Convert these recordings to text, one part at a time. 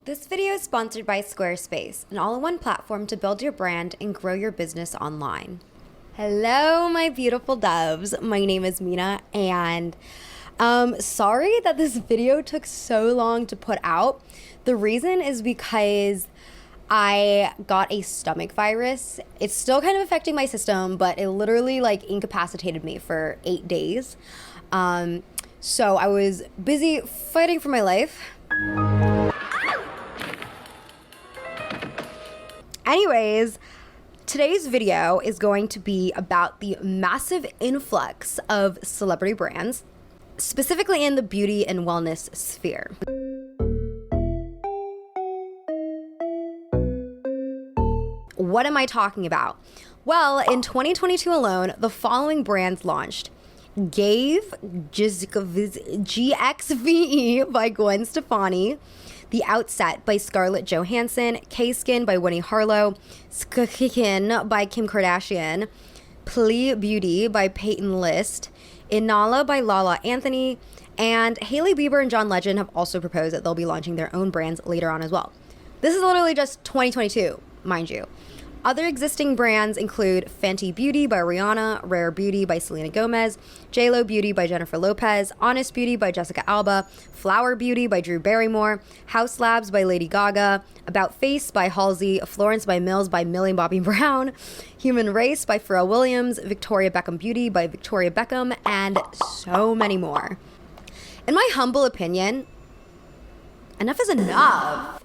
This video is sponsored by Squarespace, an all-in-one platform to build your brand and grow your business online. Hello, my beautiful doves. My name is Mina, and sorry that this video took so long to put out. The reason is because I got a stomach virus. It's still kind of affecting my system, but it literally incapacitated me for 8 days. So I was busy fighting for my life. Anyways, today's video is going to be about the massive influx of celebrity brands, specifically in the beauty and wellness sphere. What am I talking about? Well, in 2022 alone, the following brands launched. GXVE by Gwen Stefani, The Outset by Scarlett Johansson, K-Skin by Winnie Harlow, Skin by Kim Kardashian, Plee Beauty by Peyton List, Inala by Lala Anthony, and Hailey Bieber and John Legend have also proposed that they'll be launching their own brands later on as well. This is literally just 2022, mind you. Other existing brands include Fenty Beauty by Rihanna, Rare Beauty by Selena Gomez, JLo Beauty by Jennifer Lopez, Honest Beauty by Jessica Alba, Flower Beauty by Drew Barrymore, Haus Labs by Lady Gaga, About Face by Halsey, Florence by Mills by Millie Bobby Brown, Human Race by Pharrell Williams, Victoria Beckham Beauty by Victoria Beckham, and so many more. In my humble opinion, enough is enough.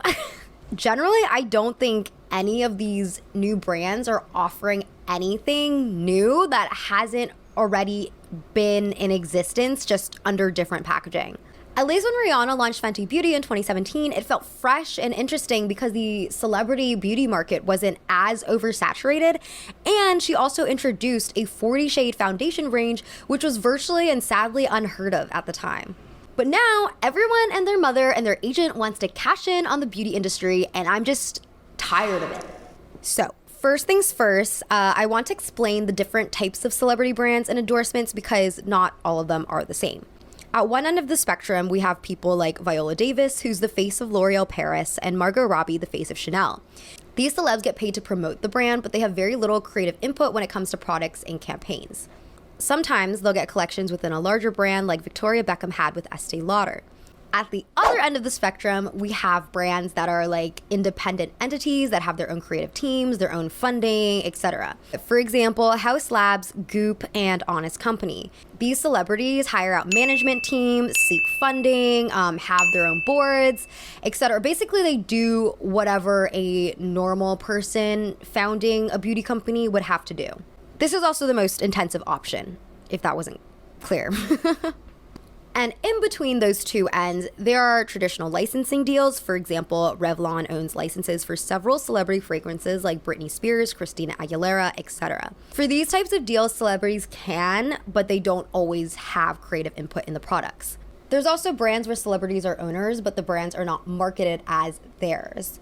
Generally, I don't think any of these new brands are offering anything new that hasn't already been in existence, just under different packaging. At least when Rihanna launched Fenty Beauty in 2017, it felt fresh and interesting because the celebrity beauty market wasn't as oversaturated, and she also introduced a 40 shade foundation range, which was virtually and sadly unheard of at the time. But now, everyone and their mother and their agent wants to cash in on the beauty industry, and I'm just tired of it. So, first things first, I want to explain the different types of celebrity brands and endorsements because not all of them are the same. At one end of the spectrum, we have people like Viola Davis, who's the face of L'Oreal Paris, and Margot Robbie, the face of Chanel. These celebs get paid to promote the brand, but they have very little creative input when it comes to products and campaigns. Sometimes they'll get collections within a larger brand like Victoria Beckham had with Estee Lauder. At the other end of the spectrum, we have brands that are like independent entities that have their own creative teams, their own funding, etc. For example, Haus Labs, Goop, and Honest Company. These celebrities hire out management teams, seek funding, have their own boards, etc. Basically, they do whatever a normal person founding a beauty company would have to do. This is also the most intensive option, if that wasn't clear. And in between those two ends, there are traditional licensing deals. For example, Revlon owns licenses for several celebrity fragrances like Britney Spears, Christina Aguilera, etc. For these types of deals, celebrities can, but they don't always have creative input in the products. There's also brands where celebrities are owners, but the brands are not marketed as theirs.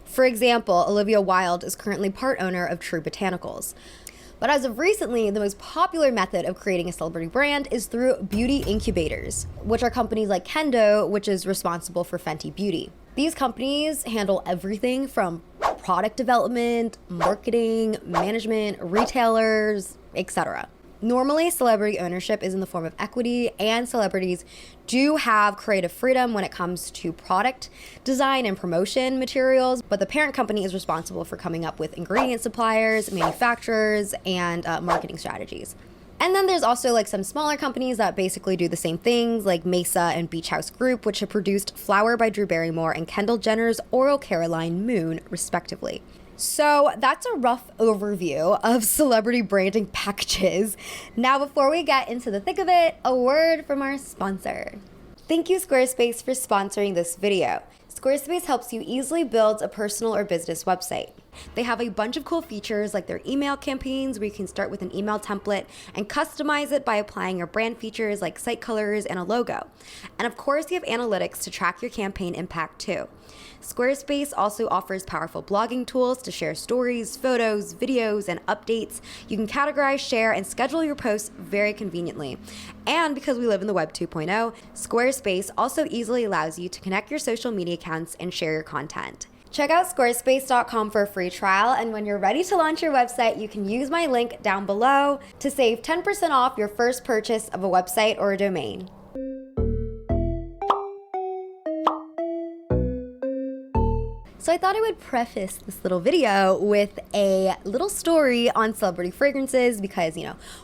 For example, Olivia Wilde is currently part owner of True Botanicals. But as of recently, the most popular method of creating a celebrity brand is through beauty incubators, which are companies like Kendo, which is responsible for Fenty Beauty. These companies handle everything from product development, marketing, management, retailers, etc. Normally, celebrity ownership is in the form of equity, and celebrities do have creative freedom when it comes to product design and promotion materials, but the parent company is responsible for coming up with ingredient suppliers, manufacturers, and marketing strategies. And then there's also some smaller companies that basically do the same things, like Mesa and Beach House Group, which have produced Flower by Drew Barrymore and Kendall Jenner's Oral Caroline Moon, respectively. So that's a rough overview of celebrity branding packages. Now, before we get into the thick of it, a word from our sponsor. Thank you, Squarespace, for sponsoring this video. Squarespace helps you easily build a personal or business website. They have a bunch of cool features like their email campaigns, where you can start with an email template and customize it by applying your brand features like site colors and a logo. And of course, you have analytics to track your campaign impact too. Squarespace also offers powerful blogging tools to share stories, photos, videos, and updates. You can categorize, share, and schedule your posts very conveniently. And because we live in the Web 2.0, Squarespace also easily allows you to connect your social media accounts and share your content. Check out squarespace.com for a free trial, and when you're ready to launch your website, you can use my link down below to save 10% off your first purchase of a website or a domain. So I thought I would preface this little video with a little story on celebrity fragrances because,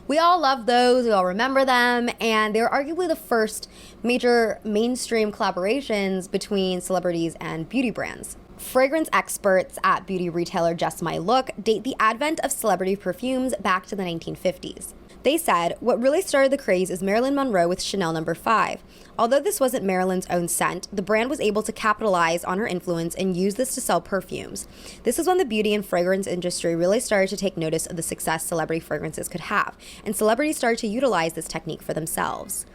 we all love those, we all remember them, and they're arguably the first major mainstream collaborations between celebrities and beauty brands. Fragrance experts at beauty retailer Just My Look date the advent of celebrity perfumes back to the 1950s. They said, what really started the craze is Marilyn Monroe with Chanel No. 5. Although this wasn't Marilyn's own scent, the brand was able to capitalize on her influence and use this to sell perfumes. This is when the beauty and fragrance industry really started to take notice of the success celebrity fragrances could have, and celebrities started to utilize this technique for themselves.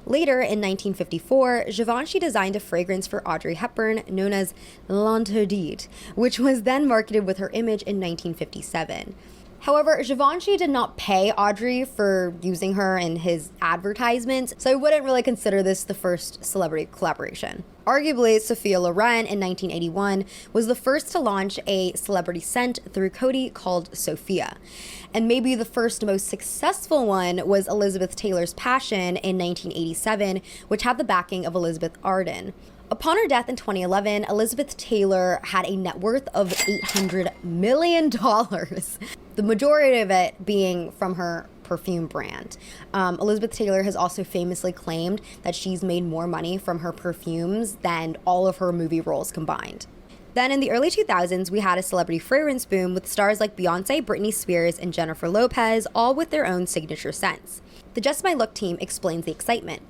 Later, in 1954, Givenchy designed a fragrance for Audrey Hepburn known as L'Interdite, which was then marketed with her image in 1957. However, Givenchy did not pay Audrey for using her in his advertisements, so I wouldn't really consider this the first celebrity collaboration. Arguably, Sophia Loren in 1981 was the first to launch a celebrity scent through Coty called Sophia. And maybe the first most successful one was Elizabeth Taylor's Passion in 1987, which had the backing of Elizabeth Arden. Upon her death in 2011, Elizabeth Taylor had a net worth of $800 million, the majority of it being from her perfume brand. Elizabeth Taylor has also famously claimed that she's made more money from her perfumes than all of her movie roles combined. Then in the early 2000s, we had a celebrity fragrance boom with stars like Beyonce, Britney Spears, and Jennifer Lopez, all with their own signature scents. The Just My Look team explains the excitement.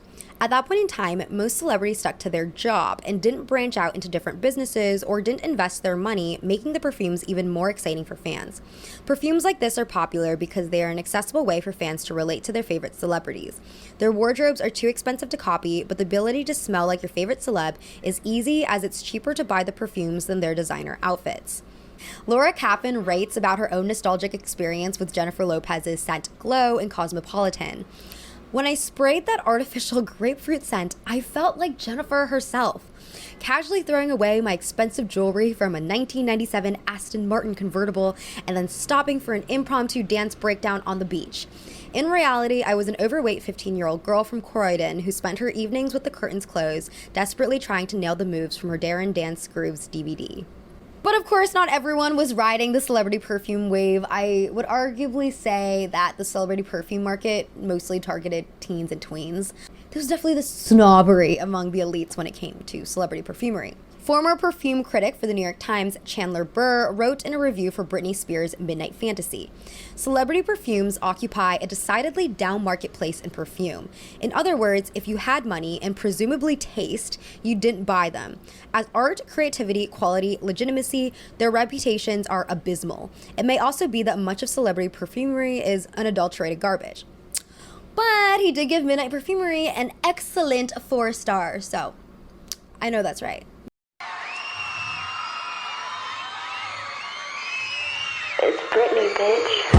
At that point in time, most celebrities stuck to their job and didn't branch out into different businesses or didn't invest their money, making the perfumes even more exciting for fans. Perfumes like this are popular because they are an accessible way for fans to relate to their favorite celebrities. Their wardrobes are too expensive to copy, but the ability to smell like your favorite celeb is easy as it's cheaper to buy the perfumes than their designer outfits. Laura Kaplan writes about her own nostalgic experience with Jennifer Lopez's scent Glow in Cosmopolitan. When I sprayed that artificial grapefruit scent, I felt like Jennifer herself. Casually throwing away my expensive jewelry from a 1997 Aston Martin convertible and then stopping for an impromptu dance breakdown on the beach. In reality, I was an overweight 15-year-old girl from Croydon who spent her evenings with the curtains closed, desperately trying to nail the moves from her Darren Dance Grooves DVD. But of course, not everyone was riding the celebrity perfume wave. I would arguably say that the celebrity perfume market mostly targeted teens and tweens. There was definitely the snobbery among the elites when it came to celebrity perfumery. Former perfume critic for the New York Times, Chandler Burr, wrote in a review for Britney Spears' Midnight Fantasy, "Celebrity perfumes occupy a decidedly down market place in perfume. In other words, if you had money and presumably taste, you didn't buy them. As art, creativity, quality, legitimacy, their reputations are abysmal. It may also be that much of celebrity perfumery is unadulterated garbage." But he did give Midnight Perfumery an excellent 4 stars, so I know that's right. It's Britney, bitch.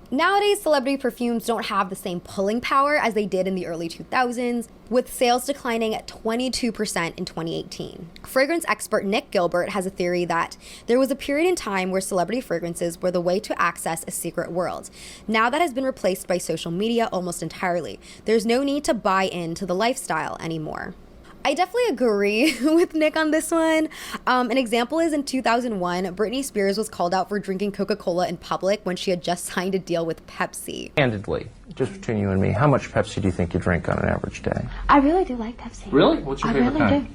Nowadays, celebrity perfumes don't have the same pulling power as they did in the early 2000s, with sales declining at 22% in 2018. Fragrance expert Nick Gilbert has a theory that there was a period in time where celebrity fragrances were the way to access a secret world. Now that has been replaced by social media almost entirely. There's no need to buy into the lifestyle anymore. I definitely agree with Nick on this one. An example is in 2001, Britney Spears was called out for drinking Coca-Cola in public when she had just signed a deal with Pepsi. Candidly, just between you and me, how much Pepsi do you think you drink on an average day? I really do like Pepsi. Really? What's your favorite kind? I really do.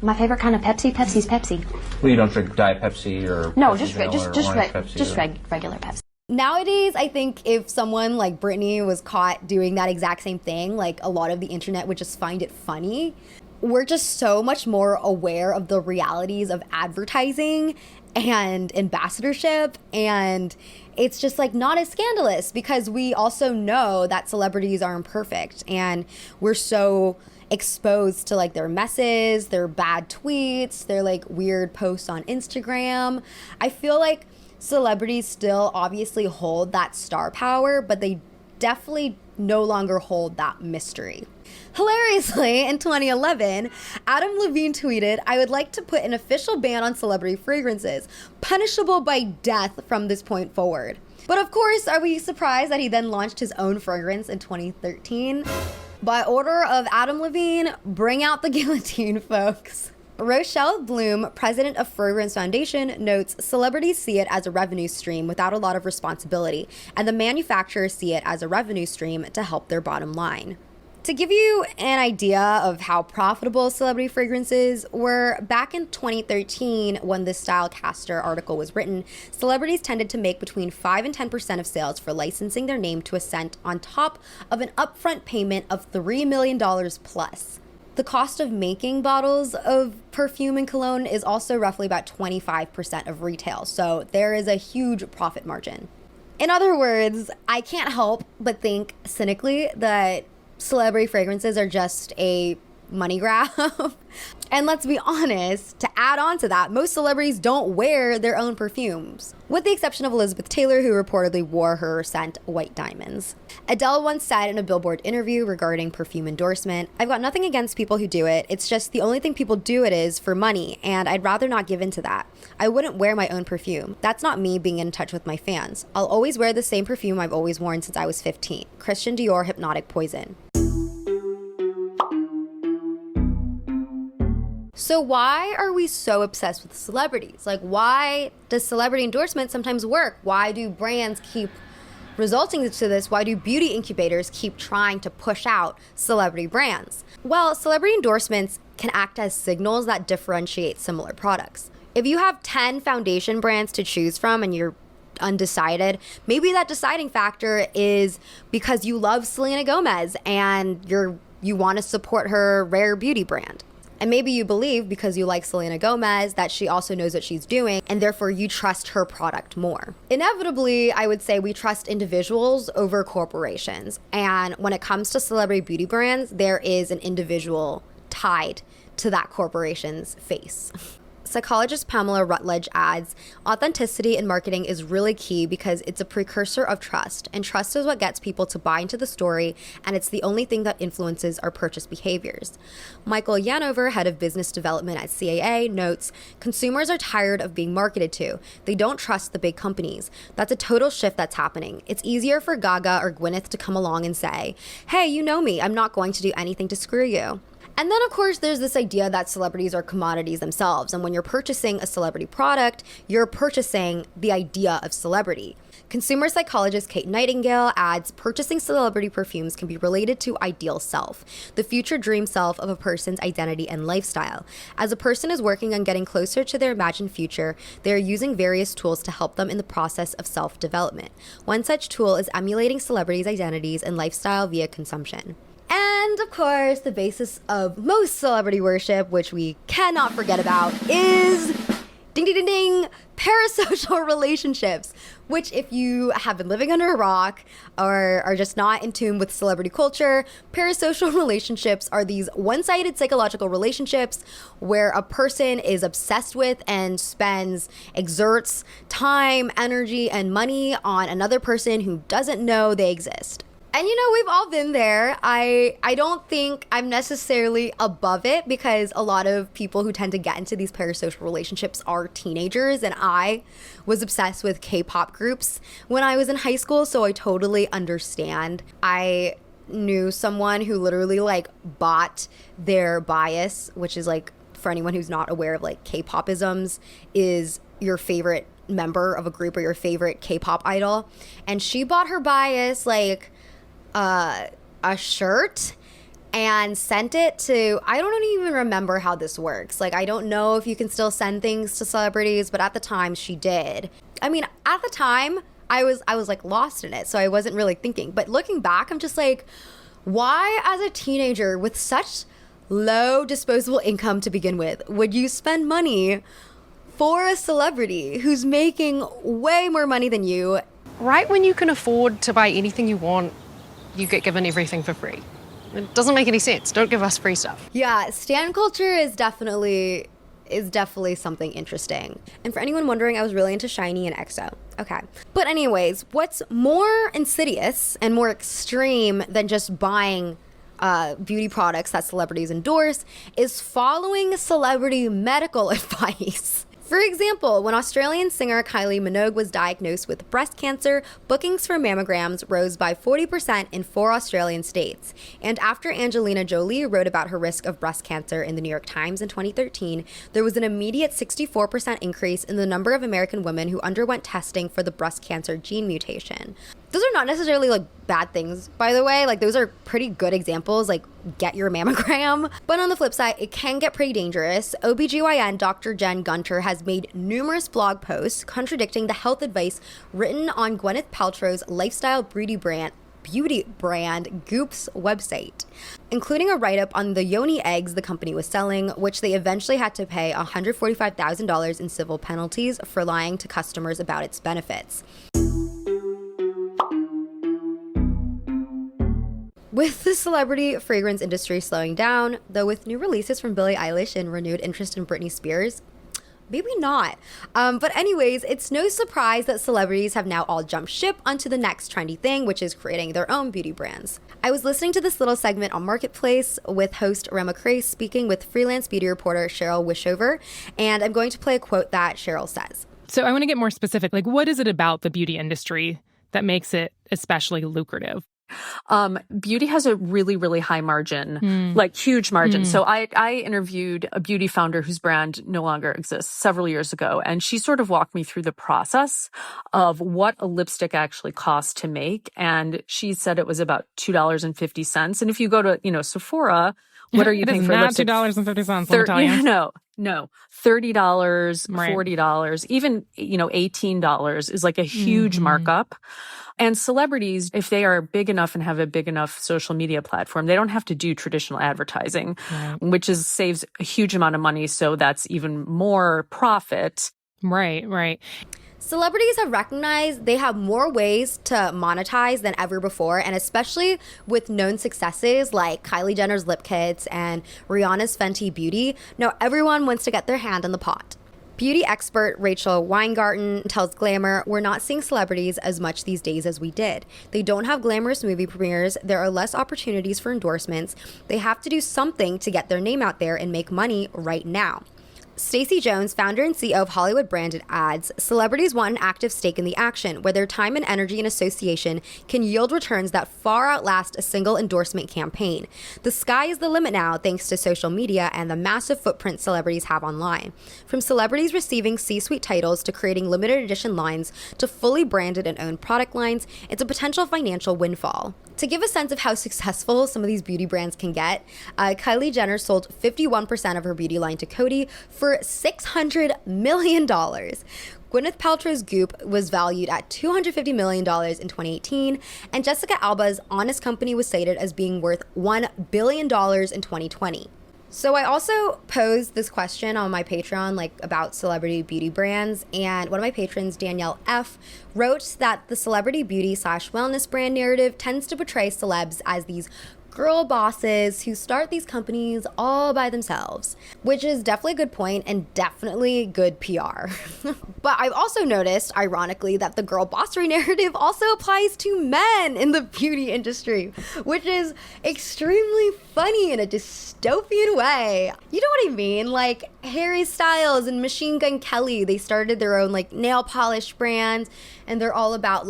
My favorite kind of Pepsi? Pepsi's Pepsi. Well, you don't drink Diet Pepsi or No, Pepsi just Vanilla or Orange Pepsi, regular Pepsi. Nowadays, I think if someone like Britney was caught doing that exact same thing, like a lot of the internet would just find it funny. We're just so much more aware of the realities of advertising and ambassadorship, and it's just like not as scandalous because we also know that celebrities are imperfect and we're so exposed to like their messes, their bad tweets, their like weird posts on Instagram. I feel like celebrities still obviously hold that star power, but they definitely no longer hold that mystery. Hilariously, in 2011, Adam Levine tweeted, "I would like to put an official ban on celebrity fragrances, punishable by death from this point forward." But of course, are we surprised that he then launched his own fragrance in 2013? By order of Adam Levine, bring out the guillotine, folks. Rochelle Bloom, president of Fragrance Foundation, notes celebrities see it as a revenue stream without a lot of responsibility, and the manufacturers see it as a revenue stream to help their bottom line. To give you an idea of how profitable celebrity fragrances were, back in 2013, when this Stylecaster article was written, celebrities tended to make between 5 and 10% of sales for licensing their name to a scent on top of an upfront payment of $3 million plus. The cost of making bottles of perfume and cologne is also roughly about 25% of retail, so there is a huge profit margin. In other words, I can't help but think cynically that celebrity fragrances are just a money grab. And let's be honest, to add on to that, most celebrities don't wear their own perfumes, with the exception of Elizabeth Taylor, who reportedly wore her scent White Diamonds. Adele once said in a Billboard interview regarding perfume endorsement, "I've got nothing against people who do it. It's just the only thing people do it is for money, and I'd rather not give in to that. I wouldn't wear my own perfume. That's not me being in touch with my fans. I'll always wear the same perfume I've always worn since I was 15. Christian Dior Hypnotic Poison." So why are we so obsessed with celebrities? Like, why does celebrity endorsement sometimes work? Why do brands keep resulting to this? Why do beauty incubators keep trying to push out celebrity brands? Well, celebrity endorsements can act as signals that differentiate similar products. If you have 10 foundation brands to choose from and you're undecided, maybe that deciding factor is because you love Selena Gomez and you want to support her rare beauty brand. And maybe you believe, because you like Selena Gomez, that she also knows what she's doing, and therefore you trust her product more. Inevitably, I would say we trust individuals over corporations. And when it comes to celebrity beauty brands, there is an individual tied to that corporation's face. Psychologist Pamela Rutledge adds, "Authenticity in marketing is really key because it's a precursor of trust, and trust is what gets people to buy into the story, and it's the only thing that influences our purchase behaviors." Michael Yanover, head of business development at CAA, notes, "Consumers are tired of being marketed to. They don't trust the big companies. That's a total shift that's happening. It's easier for Gaga or Gwyneth to come along and say, 'Hey, you know me, I'm not going to do anything to screw you.'" And then, of course, there's this idea that celebrities are commodities themselves. And when you're purchasing a celebrity product, you're purchasing the idea of celebrity. Consumer psychologist Kate Nightingale adds, "Purchasing celebrity perfumes can be related to ideal self, the future dream self of a person's identity and lifestyle. As a person is working on getting closer to their imagined future, they are using various tools to help them in the process of self-development. One such tool is emulating celebrities' identities and lifestyle via consumption." And of course, the basis of most celebrity worship, which we cannot forget about, is ding ding ding ding, parasocial relationships, which if you have been living under a rock or are just not in tune with celebrity culture, parasocial relationships are these one-sided psychological relationships where a person is obsessed with and exerts time, energy, and money on another person who doesn't know they exist. And you know, we've all been there. I don't think I'm necessarily above it because a lot of people who tend to get into these parasocial relationships are teenagers, and I was obsessed with K-pop groups when I was in high school, so I totally understand. I knew someone who literally like bought their bias, which is like, for anyone who's not aware of like K-pop-isms, is your favorite member of a group or your favorite K-pop idol. And she bought her bias like a shirt and sent it to, I don't even remember how this works. Like, I don't know if you can still send things to celebrities, but at the time she did. I mean, at the time I was like lost in it, so I wasn't really thinking. But looking back, I'm just like, why as a teenager with such low disposable income to begin with would you spend money for a celebrity who's making way more money than you. Right when you can afford to buy anything you want, you get given everything for free. It doesn't make any sense. Don't give us free stuff. Yeah, stan culture is definitely something interesting. And for anyone wondering, I was really into SHINee and EXO. Okay. But anyways, what's more insidious and more extreme than just buying beauty products that celebrities endorse is following celebrity medical advice. For example, when Australian singer Kylie Minogue was diagnosed with breast cancer, bookings for mammograms rose by 40% in 4 Australian states. And after Angelina Jolie wrote about her risk of breast cancer in the New York Times in 2013, there was an immediate 64% increase in the number of American women who underwent testing for the breast cancer gene mutation. Those are not necessarily like bad things, by the way. Like, those are pretty good examples, like get your mammogram. But on the flip side, it can get pretty dangerous. OBGYN Dr. Jen Gunter has made numerous blog posts contradicting the health advice written on Gwyneth Paltrow's lifestyle beauty brand Goop's website, including a write-up on the yoni eggs the company was selling, which they eventually had to pay $145,000 in civil penalties for lying to customers about its benefits. With the celebrity fragrance industry slowing down, though with new releases from Billie Eilish and renewed interest in Britney Spears, maybe not. But anyways, it's no surprise that celebrities have now all jumped ship onto the next trendy thing, which is creating their own beauty brands. I was listening to this little segment on Marketplace with host Rema Crace speaking with freelance beauty reporter Cheryl Wishover, and I'm going to play a quote that Cheryl says. So I want to get more specific. Like, what is it about the beauty industry that makes it especially lucrative? Beauty has a really, really high margin, like huge margin. So I interviewed a beauty founder whose brand no longer exists several years ago. And she sort of walked me through the process of what a lipstick actually costs to make. And she said it was about $2.50. And if you go to, Sephora, what are you paying for lipstick? $2.50, let me tell you. No, $30, $40, even, $18 is like a huge markup. And celebrities, if they are big enough and have a big enough social media platform, they don't have to do traditional advertising, which saves a huge amount of money. So that's even more profit. Right. Celebrities have recognized they have more ways to monetize than ever before, and especially with known successes like Kylie Jenner's lip kits and Rihanna's Fenty Beauty, now everyone wants to get their hand in the pot. Beauty expert Rachel Weingarten tells Glamour, "We're not seeing celebrities as much these days as we did. They don't have glamorous movie premieres. There are less opportunities for endorsements. They have to do something to get their name out there and make money right now." Stacey Jones, founder and CEO of Hollywood Branded, adds, "Celebrities want an active stake in the action, where their time and energy and association can yield returns that far outlast a single endorsement campaign. The sky is the limit now, thanks to social media and the massive footprint celebrities have online. From celebrities receiving C-suite titles to creating limited edition lines to fully branded and owned product lines, it's a potential financial windfall." To give a sense of how successful some of these beauty brands can get, Kylie Jenner sold 51% of her beauty line to Coty for $600 million. Gwyneth Paltrow's Goop was valued at $250 million in 2018, and Jessica Alba's Honest Company was cited as being worth $1 billion in 2020. So I also posed this question on my Patreon, about celebrity beauty brands, and one of my patrons, Danielle F., wrote that the celebrity beauty / wellness brand narrative tends to portray celebs as these girl bosses who start these companies all by themselves, which is definitely a good point and definitely good PR. But I've also noticed, ironically, that the girl bossery narrative also applies to men in the beauty industry, which is extremely funny in a dystopian way. You know what I mean? Like Harry Styles and Machine Gun Kelly, they started their own nail polish brands, and they're all about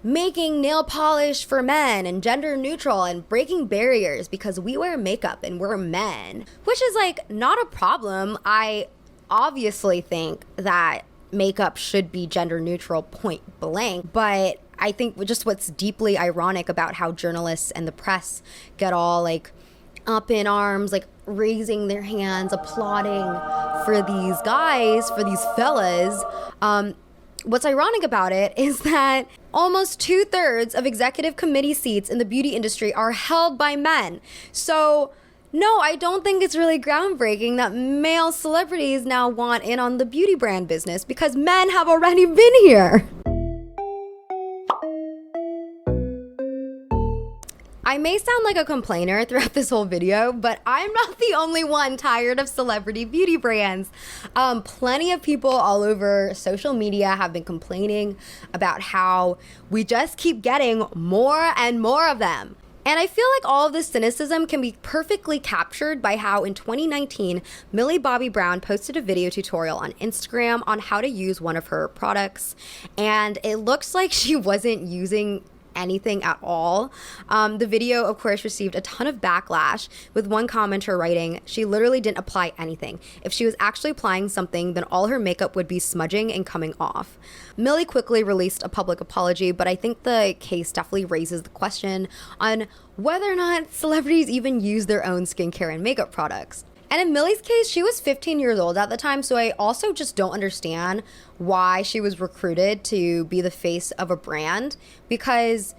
making nail polish for men and gender neutral and breaking barriers because we wear makeup and we're men, which is not a problem. I obviously think that makeup should be gender neutral point blank, but I think just what's deeply ironic about how journalists and the press get all up in arms, raising their hands, applauding for these guys, for these fellas, what's ironic about it is that almost 2/3 of executive committee seats in the beauty industry are held by men. So No, I don't think it's really groundbreaking that male celebrities now want in on the beauty brand business because men have already been here. I may sound like a complainer throughout this whole video, but I'm not the only one tired of celebrity beauty brands. Plenty of people all over social media have been complaining about how we just keep getting more and more of them. And I feel like all of this cynicism can be perfectly captured by how in 2019, Millie Bobby Brown posted a video tutorial on Instagram on how to use one of her products. And it looks like she wasn't using anything at all. The video, of course, received a ton of backlash, with one commenter writing, "She literally didn't apply anything. If she was actually applying something, then all her makeup would be smudging and coming off." Millie quickly released a public apology, but I think the case definitely raises the question on whether or not celebrities even use their own skincare and makeup products. And in Millie's case, she was 15 years old at the time, so I also just don't understand why she was recruited to be the face of a brand, because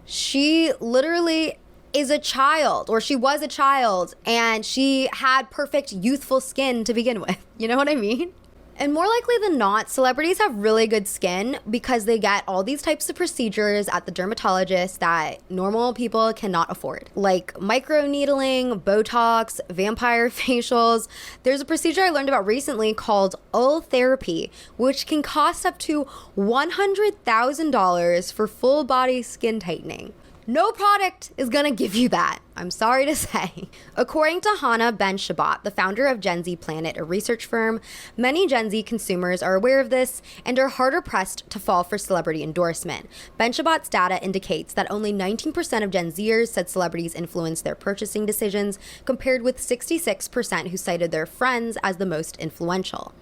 she literally is a child, or she was a child, and she had perfect youthful skin to begin with. You know what I mean? And more likely than not, celebrities have really good skin because they get all these types of procedures at the dermatologist that normal people cannot afford, like microneedling, Botox, vampire facials. There's a procedure I learned about recently called Ultherapy, which can cost up to $100,000 for full body skin tightening. No product is gonna give you that, I'm sorry to say. According to Hannah Ben-Shabbat, the founder of Gen Z Planet, a research firm, many Gen Z consumers are aware of this and are harder pressed to fall for celebrity endorsement. Ben-Shabbat's data indicates that only 19% of Gen Zers said celebrities influenced their purchasing decisions, compared with 66% who cited their friends as the most influential.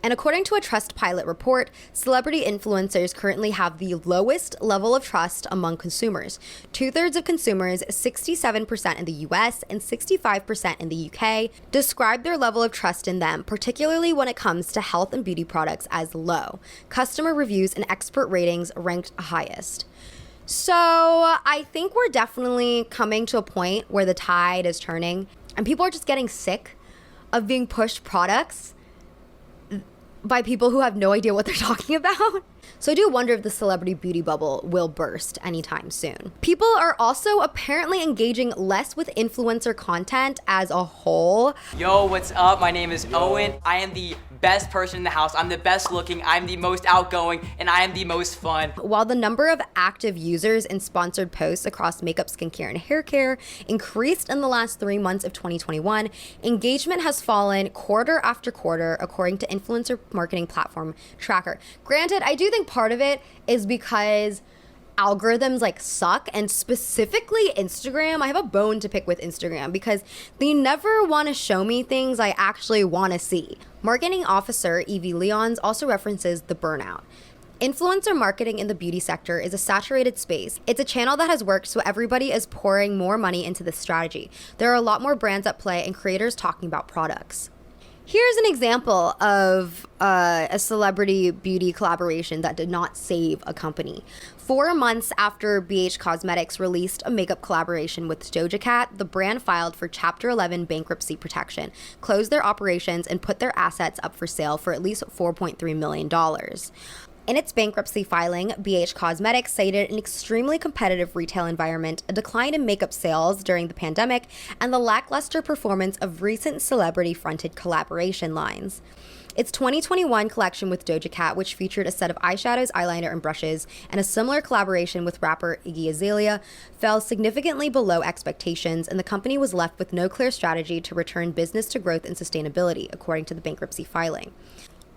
And according to a Trustpilot report, celebrity influencers currently have the lowest level of trust among consumers. 2/3 of consumers, 67% in the US and 65% in the UK, describe their level of trust in them, particularly when it comes to health and beauty products, as low. Customer reviews and expert ratings ranked highest. So I think we're definitely coming to a point where the tide is turning and people are just getting sick of being pushed products by people who have no idea what they're talking about. So I do wonder if the celebrity beauty bubble will burst anytime soon. People are also apparently engaging less with influencer content as a whole. Yo, what's up? My name is Owen. I am the best person in the house. I'm the best looking, I'm the most outgoing, and I am the most fun. While the number of active users and sponsored posts across makeup, skincare, and hair care increased in the last 3 months of 2021, engagement has fallen quarter after quarter, according to influencer marketing platform Tracker. Granted, I do think part of it is because algorithms like suck, and specifically Instagram. I have a bone to pick with Instagram because they never want to show me things I actually want to see. Marketing officer Evie Leons also references the burnout. Influencer marketing in the beauty sector is a saturated space. It's a channel that has worked, so everybody is pouring more money into this strategy. There are a lot more brands at play and creators talking about products. Here's an example of a celebrity beauty collaboration that did not save a company. 4 months after BH Cosmetics released a makeup collaboration with Doja Cat, the brand filed for Chapter 11 bankruptcy protection, closed their operations, and put their assets up for sale for at least $4.3 million. In its bankruptcy filing, BH Cosmetics cited an extremely competitive retail environment, a decline in makeup sales during the pandemic, and the lackluster performance of recent celebrity-fronted collaboration lines. Its 2021 collection with Doja Cat, which featured a set of eyeshadows, eyeliner, and brushes, and a similar collaboration with rapper Iggy Azalea, fell significantly below expectations, and the company was left with no clear strategy to return business to growth and sustainability, according to the bankruptcy filing.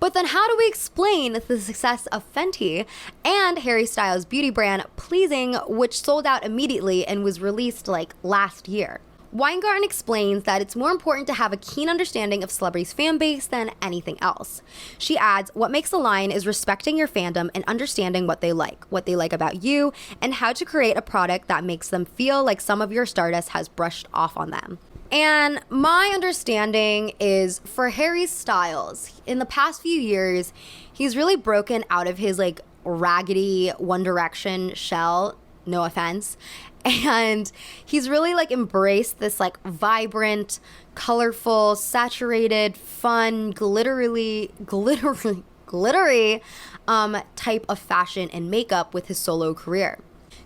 But then how do we explain the success of Fenty and Harry Styles' beauty brand Pleasing, which sold out immediately and was released like last year? Weingarten explains that it's more important to have a keen understanding of celebrities' fan base than anything else. She adds, what makes a line is respecting your fandom and understanding what they like about you, and how to create a product that makes them feel like some of your stardust has brushed off on them. And my understanding is for Harry Styles, in the past few years, he's really broken out of his like raggedy One Direction shell no offense. And he's really like embraced this like vibrant, colorful, saturated, fun, glittery type of fashion and makeup with his solo career.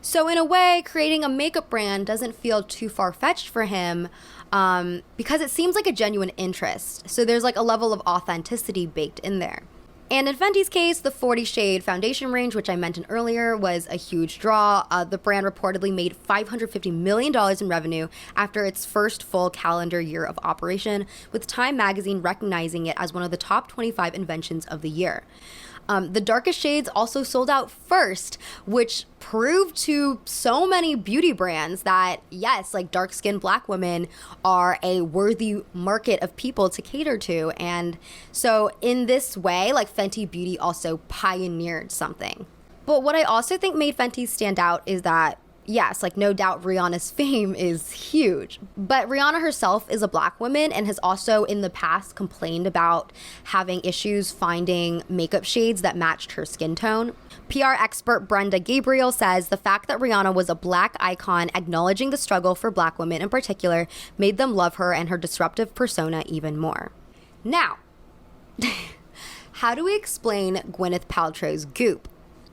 So in a way, creating a makeup brand doesn't feel too far-fetched for him because it seems like a genuine interest. So there's like a level of authenticity baked in there. And in Fenty's case, the 40 Shade foundation range, which I mentioned earlier, was a huge draw. The brand reportedly made $550 million in revenue after its first full calendar year of operation, with Time magazine recognizing it as one of the top 25 inventions of the year. The darkest shades also sold out first, which proved to so many beauty brands that, yes, like dark-skinned Black women are a worthy market of people to cater to. And so in this way, like Fenty Beauty also pioneered something. But what I also think made Fenty stand out is that, yes, like no doubt Rihanna's fame is huge, but Rihanna herself is a Black woman and has also in the past complained about having issues finding makeup shades that matched her skin tone. PR expert Brenda Gabriel says the fact that Rihanna was a Black icon acknowledging the struggle for Black women in particular made them love her and her disruptive persona even more. Now, how do we explain Gwyneth Paltrow's Goop,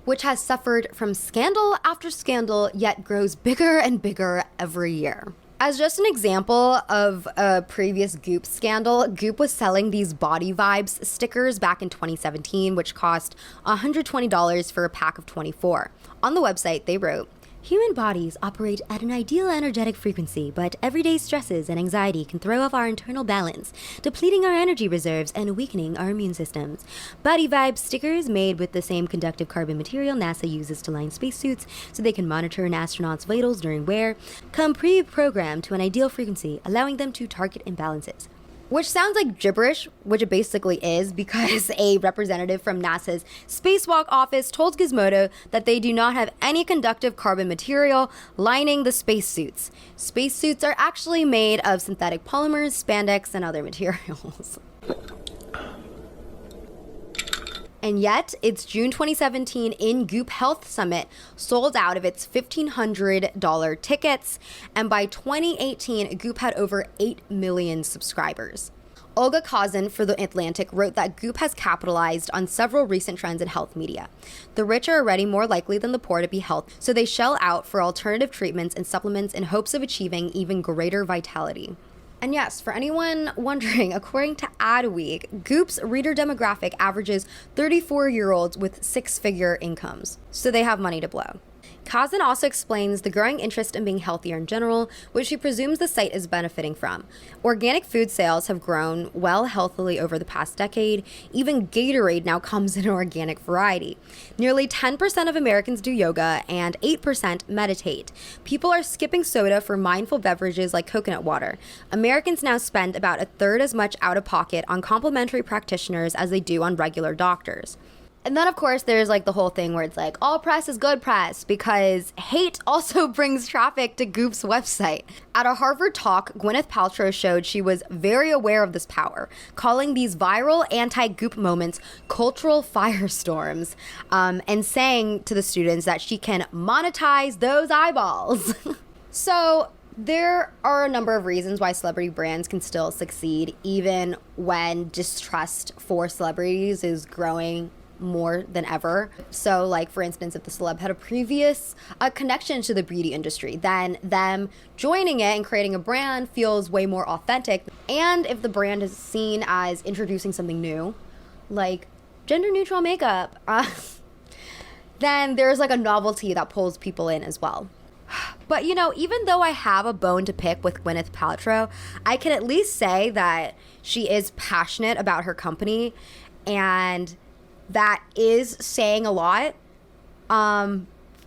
which has suffered from scandal after scandal, yet grows bigger and bigger every year? As just an example of a previous Goop scandal, Goop was selling these Body Vibes stickers back in 2017, which cost $120 for a pack of 24. On the website, they wrote, "Human bodies operate at an ideal energetic frequency, but everyday stresses and anxiety can throw off our internal balance, depleting our energy reserves and weakening our immune systems. Body Vibe stickers made with the same conductive carbon material NASA uses to line spacesuits so they can monitor an astronaut's vitals during wear come pre-programmed to an ideal frequency, allowing them to target imbalances." Which sounds like gibberish, which it basically is, because a representative from NASA's Spacewalk office told Gizmodo that they do not have any conductive carbon material lining the spacesuits. Spacesuits are actually made of synthetic polymers, spandex, and other materials. And yet, its June 2017 in Goop Health Summit sold out of its $1,500 tickets, and by 2018, Goop had over 8 million subscribers. Olga Kazan for The Atlantic wrote that Goop has capitalized on several recent trends in health media. The rich are already more likely than the poor to be healthy, so they shell out for alternative treatments and supplements in hopes of achieving even greater vitality. And yes, for anyone wondering, according to Adweek, Goop's reader demographic averages 34-year-olds with six-figure incomes, so they have money to blow. Kazan also explains the growing interest in being healthier in general, which she presumes the site is benefiting from. Organic food sales have grown well healthily over the past decade. Even Gatorade now comes in an organic variety. Nearly 10% of Americans do yoga and 8% meditate. People are skipping soda for mindful beverages like coconut water. Americans now spend about a third as much out of pocket on complementary practitioners as they do on regular doctors. And then, of course, there's like the whole thing where it's like, all press is good press, because hate also brings traffic to Goop's website. At a Harvard talk, Gwyneth Paltrow showed she was very aware of this power, calling these viral anti-Goop moments cultural firestorms, and saying to the students that she can monetize those eyeballs. So there are a number of reasons why celebrity brands can still succeed, even when distrust for celebrities is growing more than ever. So like, for instance, if the celeb had a previous connection to the beauty industry, then them joining it and creating a brand feels way more authentic. And if the brand is seen as introducing something new, like gender neutral makeup, then there's like a novelty that pulls people in as well. But you know, even though I have a bone to pick with Gwyneth Paltrow, I can at least say that she is passionate about her company, and that is saying a lot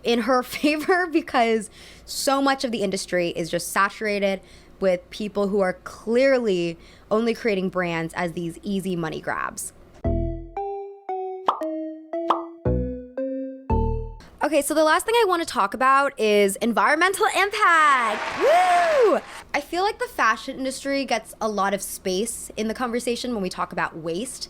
in her favor, because so much of the industry is just saturated with people who are clearly only creating brands as these easy money grabs. Okay, so the last thing I want to talk about is environmental impact. Woo! I feel like the fashion industry gets a lot of space in the conversation when we talk about waste.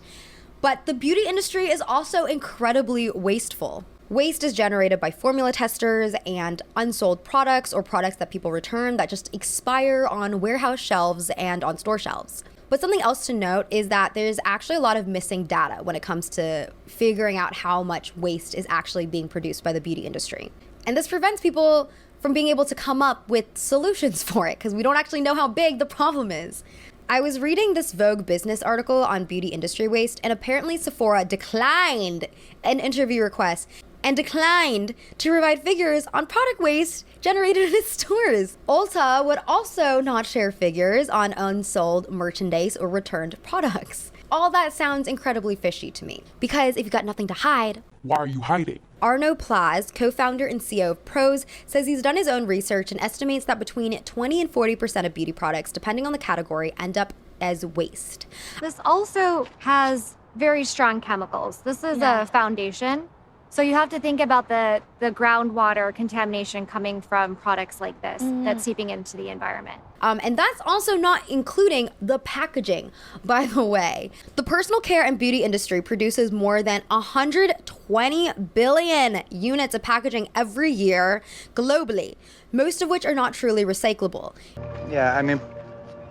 But the beauty industry is also incredibly wasteful. Waste is generated by formula testers and unsold products or products that people return that just expire on warehouse shelves and on store shelves. But something else to note is that there's actually a lot of missing data when it comes to figuring out how much waste is actually being produced by the beauty industry. And this prevents people from being able to come up with solutions for it because we don't actually know how big the problem is. I was reading this Vogue business article on beauty industry waste, and apparently Sephora declined an interview request and declined to provide figures on product waste generated in its stores. Ulta would also not share figures on unsold merchandise or returned products. All that sounds incredibly fishy to me, because if you've got nothing to hide, why are you hiding? Arnaud Plaz, co-founder and CEO of Prose, says he's done his own research and estimates that between 20 and 40% of beauty products, depending on the category, end up as waste. This also has very strong chemicals. This is a foundation. So you have to think about the groundwater contamination coming from products like this that's seeping into the environment. And that's also not including the packaging, by the way. The personal care and beauty industry produces more than 120 billion units of packaging every year globally, most of which are not truly recyclable. Yeah, I mean,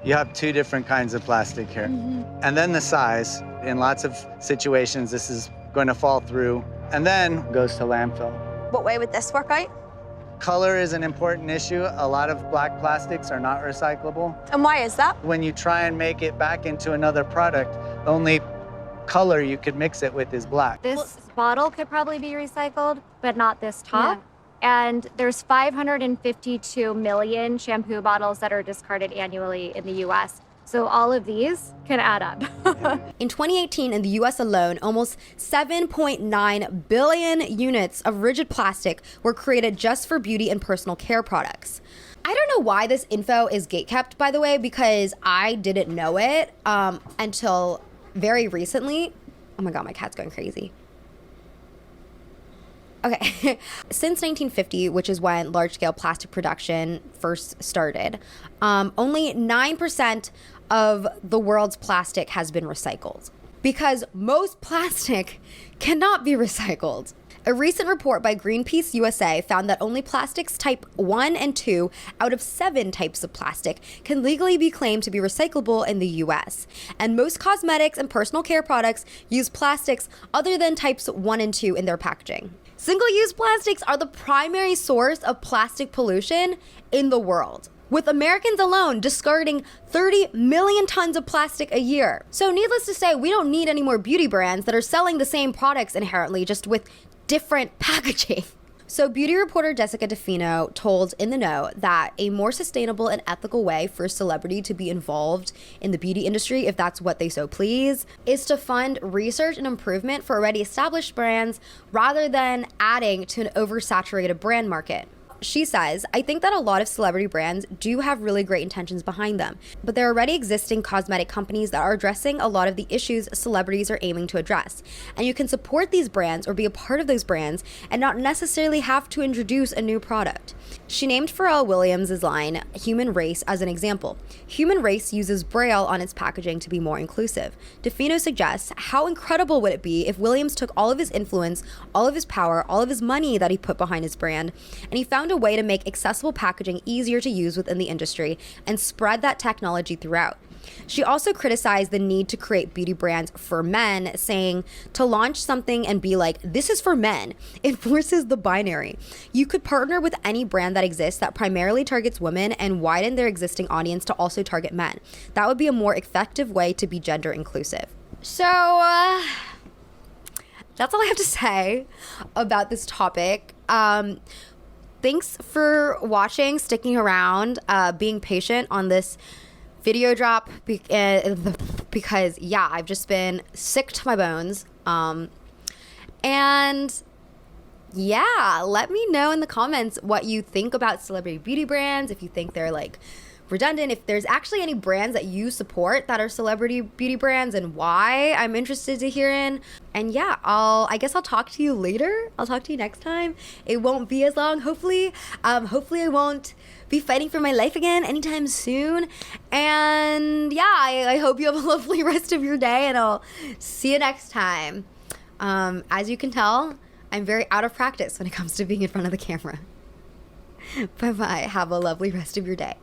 you have two different kinds of plastic here. And then the size. In lots of situations, this is going to fall through and then goes to landfill. What way would this work out? Color is an important issue. A lot of black plastics are not recyclable. And why is that? When you try and make it back into another product, the only color you could mix it with is black. This bottle could probably be recycled, but not this top. And there's 552 million shampoo bottles that are discarded annually in the US. So all of these can add up. In 2018, in the US alone, almost 7.9 billion units of rigid plastic were created just for beauty and personal care products. I don't know why this info is gatekept, by the way, because I didn't know it until very recently. Oh my God, my cat's going crazy. Okay, since 1950, which is when large-scale plastic production first started, only 9% of the world's plastic has been recycled because most plastic cannot be recycled. A recent report by Greenpeace USA found that only plastics type 1 and 2 out of 7 types of plastic can legally be claimed to be recyclable in the US. And most cosmetics and personal care products use plastics other than types 1 and 2 in their packaging. Single-use plastics are the primary source of plastic pollution in the world, with Americans alone discarding 30 million tons of plastic a year. So needless to say, we don't need any more beauty brands that are selling the same products inherently, just with different packaging. So beauty reporter Jessica DeFino told In the Know that a more sustainable and ethical way for a celebrity to be involved in the beauty industry, if that's what they so please, is to fund research and improvement for already established brands rather than adding to an oversaturated brand market. She says, I think that a lot of celebrity brands do have really great intentions behind them, but there are already existing cosmetic companies that are addressing a lot of the issues celebrities are aiming to address. And you can support these brands or be a part of those brands and not necessarily have to introduce a new product. She named Pharrell Williams' line, Human Race, as an example. Human Race uses Braille on its packaging to be more inclusive. DeFino suggests, how incredible would it be if Williams took all of his influence, all of his power, all of his money that he put behind his brand, and he found a way to make accessible packaging easier to use within the industry and spread that technology throughout. She also criticized the need to create beauty brands for men, saying to launch something and be like, this is for men, it forces the binary. You could partner with any brand that exists that primarily targets women and widen their existing audience to also target men. That would be a more effective way to be gender inclusive. So, that's all I have to say about this topic. Thanks for watching, sticking around, being patient on this video drop because yeah, I've just been sick to my bones. And yeah, let me know in the comments what you think about celebrity beauty brands, if you think they're like redundant, if there's actually any brands that you support that are celebrity beauty brands and why. I'm interested to hear in. And yeah, I guess I'll talk to you later. I'll talk to you next time. It won't be as long, hopefully. Hopefully I won't be fighting for my life again anytime soon. And yeah, I hope you have a lovely rest of your day, and I'll see you next time. As you can tell, I'm very out of practice when it comes to being in front of the camera. Bye-bye. Have a lovely rest of your day.